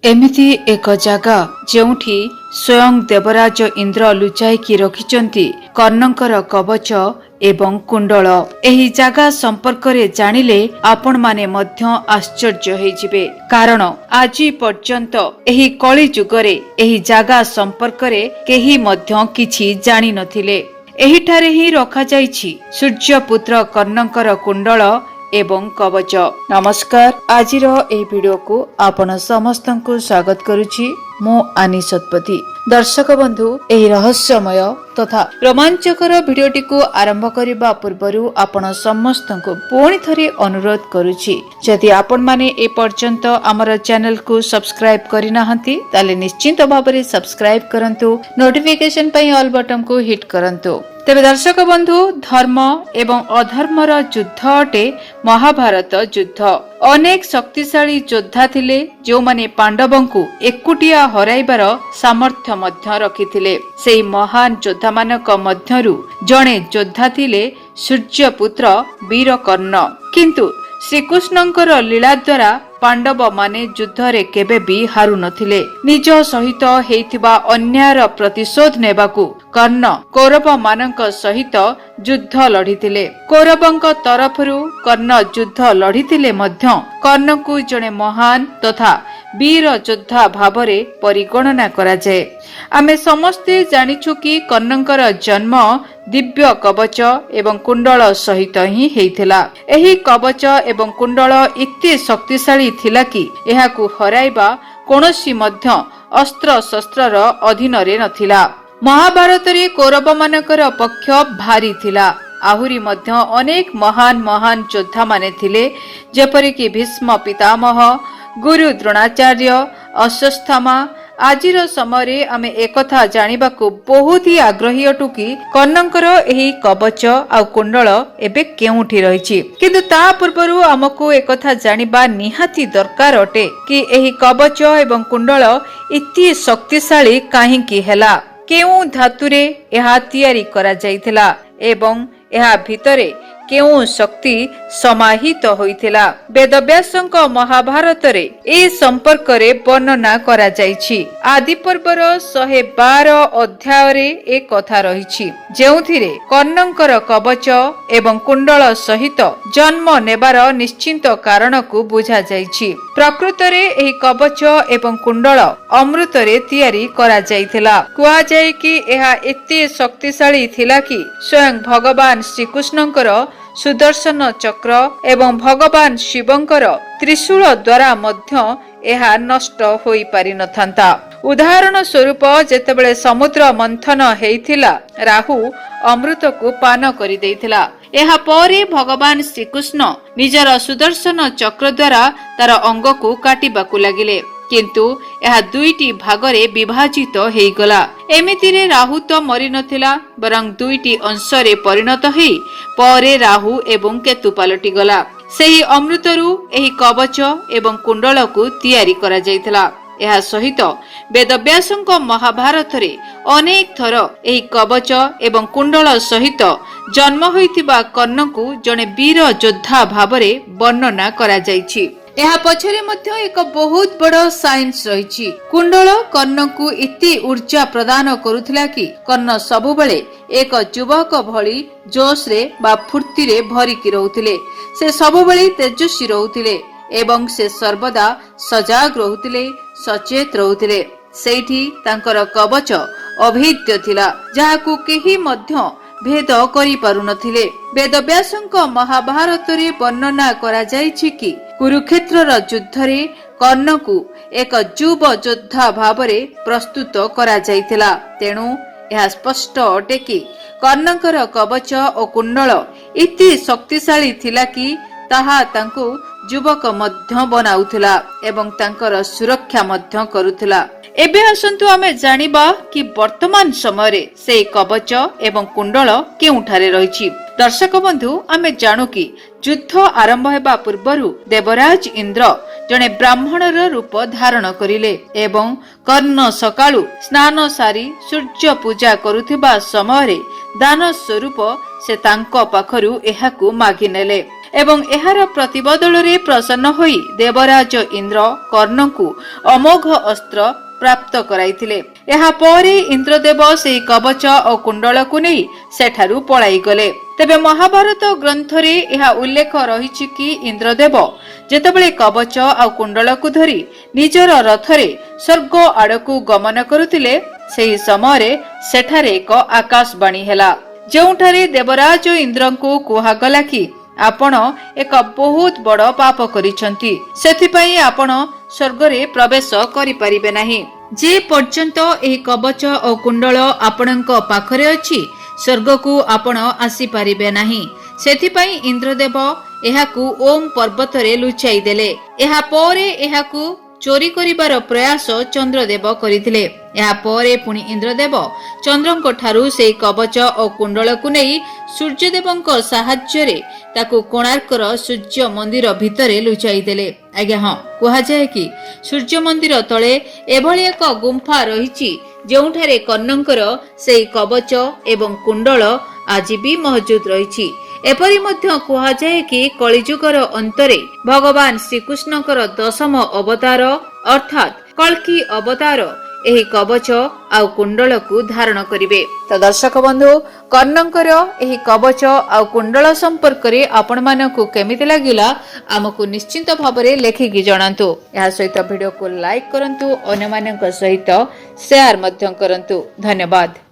एमिति एक जगह जेउठी स्वयं देवराज इंद्र लुचाईकी रखिचंती कर्णंकर कवच एवं कुंडल। एही जगह संपर्क रे जानिले आपण माने मध्य आश्चर्य होइजिबे, कारण आज पर्यंत एही कली जुगरे एही जगह संपर्क रे केही मध्य किछि जानि नथिले। एहिठारे ही रखा जाइछि सूर्यपुत्र कर्णंकर कुंडल एवं कवच। नमस्कार, आजिर एही वीडियो को आपण समस्त को स्वागत करुछि। मु आनी सतपति। दर्शक बंधु, एही रहस्यमय तथा रोमांचकर वीडियोटी को आरंभ करिबा पूर्वरु आपण समस्त को पुणी थरे अनुरोध करुछि, जदि आपण माने ए पर्यंत हमर चैनल को सब्सक्राइब करि नाहंती ताले निश्चित भाबरे सब्सक्राइब करंतु, नोटिफिकेशन पई ऑल बटन को हिट करंतु। तेबे दर्शक बंधु, धर्म एवं अधर्मर युद्ध अटे महाभारत युद्ध। अनेक शक्तिशाली योद्धा थिले जो माने पांडवंकु एकुटिया हराइबार सामर्थ्य मध्य रखिथिले। सेही महान योद्धा मानक मध्यरु जणे योद्धा थिले सूर्यपुत्र वीर कर्ण। किंतु श्रीकृष्णंकर लीला द्वारा पांडव माने युद्ध रे केबे भी हारु नथिले। निज सहित हेइथिबा अन्यायर प्रतिशोध नेबाकू कर्ण कौरव मानक सहित युद्ध लढिथिले। कौरवंक तरफरु कर्ण युद्ध लढिथिले मध्य कर्णकू जणे महान तथा वीर योद्धा भावरे परिगणना करा जाए। आमे समस्ते जानिछु कि कर्णंकर जन्म दिव्य कवच एवं कुंडल सहित ही हेइथिला। एही कवच एवं कुंडल एते शक्तिशाली थिला कि एहाकू हराइबा कोनोसी मध्य अस्त्र शस्त्रर अधीन रे नथिला। महाभारत रे कौरव मानकर पक्ष भारी थिला। आहुरी मध्य अनेक महान महान योद्धा माने थिले, जेपरि कि भीष्म पितामह, गुरु द्रोणाचार्य, अश्वत्थामा। आजिर समय आमे एकथा जानिबा को बहुत ही आग्रही अटु कि कर्णंकर एही कवच आ कुंडल एबे केउठी रहिछि। किंतु ता पूर्वरु हमकु एकथा जानिबा निहाती दरकार अटे कि एही कवच एवं कुंडल इति शक्तिशाली काहेकि हेला, केउ धातुरे एहा तयारी करा जाइथिला एवं एहा भितरे केउ शक्ति समाहित होइथिला। वेदव्यासंक महाभारत रे ए संपर्क रे वर्णना करा जाइछि। आदि पर्वर 112 अध्याय रे ए कथा रहिछि, जेउथिरे कर्णंकर कवच एवं कुंडल सहित जन्म नेबार निश्चित कारण को बुझा जाइछि। प्रकृत रे एही कवच एवं कुंडल अमृत रे तयारी करा जाइथिला। कुआ जाय कि एहा एते शक्तिशाली थिला कि स्वयं भगवान श्रीकृष्णंकर सुदर्शन चक्र एवं भगवान शिवंकर त्रिशूल द्वारा मध्य एहा नष्ट होई पारि नथांता। उदाहरण स्वरूप जेतेबेले समुद्र मंथन हेइथिला, राहु अमृत को पान करि देइथिला। एहा परे भगवान श्रीकृष्ण निजर सुदर्शन चक्र द्वारा तार अंग को काटिबाकू लागिले, किंतु यह दुईटी भागरे विभाजित हेइगला। एमितिरे राहु तो मरि नथिला, बरं दुईटी अंशरे परिणत हेइ परे राहु एवं केतु पलटि गला। सेही अमृतरु एही कवच एवं कुंडल को तयारी करा जाइथिला। एहा सहित वेदव्यासंक महाभारत रे अनेक थर एही कवच एवं कुंडल सहित जन्म होइथिबा कर्ण को जने वीर योद्धा भावरे वर्णना करा जाइछि। एहा पछरे मध्य एक बहुत बड़ साइंस रहिछि। कुंडल कर्ण को इति ऊर्जा प्रदान करुथिला कि कर्ण सबुबेले एक युवक भली जोश रे बा फुर्ती रे भरिकी रहुथिले। से सबुबेले तेजस्वी रहुथिले एवं से सर्वदा सजाग रहुथिले, सचेत रहुथिले। सेठी तांकर कवच अभेद्य थिला, जाहाकू केही मध्य भेद करि पारु नथिले। वेदव्यासंक महाभारत रे वर्णना करा जाइछि कि कुरुक्षेत्रर युद्ध रे कर्ण को एक युव योद्धा भावरे प्रस्तुत करा जाइथिला। तेणु यह स्पष्ट अटे कि कर्णंकर कवच और कुंडल इति शक्तिशाली थिला कि ताहा तांको युवक मध्य बनाउथिला एवं तांकर सुरक्षा मध्य करुथिला। एबे आसंतु आमे जानिबा कि वर्तमान समय रे से कवच एवं कुंडल केउठारे रहिछि। दर्शक बंधु, आमे जानु कि युद्ध आरंभ हेबा पूर्वरु देवराज इंद्र जने ब्राह्मणर रूप धारण करिले एवं कर्ण सकाळु स्नान सारी सूर्य पूजा करुथिबा समय रे दान स्वरूप से तांको पाखरु एहाकू मागी नेले। ଏବଂ ଏହାର ପ୍ରତିବଦଳରେ ପ୍ରସନ୍ନ ହୋଇ ଦେବରାଜ ଇନ୍ଦ୍ର କର୍ଣ୍ଣଙ୍କୁ ଅମୋଘ ଅସ୍ତ୍ର ପ୍ରାପ୍ତ କରାଇଥିଲେ। ଏହାପରେ ଇନ୍ଦ୍ରଦେବ ସେହି କବଚ ଓ କୁଣ୍ଡଳକୁ ନେଇ ସେଠାରୁ ପଳାଇଗଲେ। ତେବେ ମହାଭାରତ ଗ୍ରନ୍ଥରେ ଏହା ଉଲ୍ଲେଖ ରହିଛି କି ଇନ୍ଦ୍ରଦେବ ଯେତେବେଳେ କବଚ ଆଉ କୁଣ୍ଡଳକୁ ଧରି ନିଜର ରଥରେ ସ୍ୱର୍ଗ ଆଡକୁ ଗମନ କରୁଥିଲେ, ସେହି ସମୟରେ ସେଠାରେ ଏକ ଆକାଶବାଣୀ ହେଲା, ଯେଉଁଠାରେ ଦେବରାଜ ଇନ୍ଦ୍ରଙ୍କୁ କୁହାଗଲା କି ଆପଣ ଏକ ବହୁତ ବଡ଼ ପାପ କରିଛନ୍ତି, ସେଥିପାଇଁ ଆପଣ ସ୍ୱର୍ଗରେ ପ୍ରବେଶ କରିପାରିବେ ନାହିଁ। ଯେ ପର୍ଯ୍ୟନ୍ତ ଏହି କବଚ ଓ କୁଣ୍ଡଳ ଆପଣଙ୍କ ପାଖରେ ଅଛି, ସ୍ୱର୍ଗକୁ ଆପଣ ଆସିପାରିବେ ନାହିଁ। ସେଥିପାଇଁ ଇନ୍ଦ୍ରଦେବ ଏହାକୁ ଓମ୍ ପର୍ବତରେ ଲୁଚାଇ ଦେଲେ। ଏହାପରେ ଏହାକୁ ଚୋରି କରିବାର ପ୍ରୟାସ ଚନ୍ଦ୍ରଦେବ କରିଥିଲେ। ଏହାପରେ ପୁଣି ଇନ୍ଦ୍ରଦେବ ଚନ୍ଦ୍ରଙ୍କ ଠାରୁ ସେହି କବଚ ଓ କୁଣ୍ଡଳକୁ ନେଇ ସୂର୍ଯ୍ୟଦେବଙ୍କ ସାହାଯ୍ୟରେ ତାକୁ କୋଣାର୍କର ସୂର୍ଯ୍ୟ ମନ୍ଦିର ଭିତରେ ଲୁଚାଇ ଦେଲେ। ଆଜ୍ଞା ହଁ, କୁହାଯାଏ କି ସୂର୍ଯ୍ୟ ମନ୍ଦିର ତଳେ ଏଭଳି ଏକ ଗୁମ୍ଫା ରହିଛି ଯେଉଁଠାରେ କର୍ଣ୍ଣଙ୍କର ସେହି କବଚ ଏବଂ କୁଣ୍ଡଳ ଆଜି ବି ମହଜୁଦ ରହିଛି। ଏପରି ମଧ୍ୟ କୁହାଯାଏ କି କଳିଯୁଗର ଅନ୍ତରେ ଭଗବାନ ଶ୍ରୀକୃଷ୍ଣଙ୍କର 10ମ ଅବତାର ଅର୍ଥାତ୍ କଳ୍କି ଅବତାର ଏହି କବଚ ଆଉ କୁଣ୍ଡଳକୁ ଧାରଣ କରିବେ। ତ ଦର୍ଶକ ବନ୍ଧୁ, କର୍ଣ୍ଣଙ୍କର ଏହି କବଚ ଆଉ କୁଣ୍ଡଳ ସମ୍ପର୍କରେ ଆପଣମାନଙ୍କୁ କେମିତି ଲାଗିଲା ଆମକୁ ନିଶ୍ଚିନ୍ତ ଭାବରେ ଲେଖିକି ଜଣାନ୍ତୁ। ଏହା ସହିତ ଭିଡିଓକୁ ଲାଇକ୍ କରନ୍ତୁ, ଅନ୍ୟମାନଙ୍କ ସହିତ ସେୟାର ମଧ୍ୟ କରନ୍ତୁ। ଧନ୍ୟବାଦ।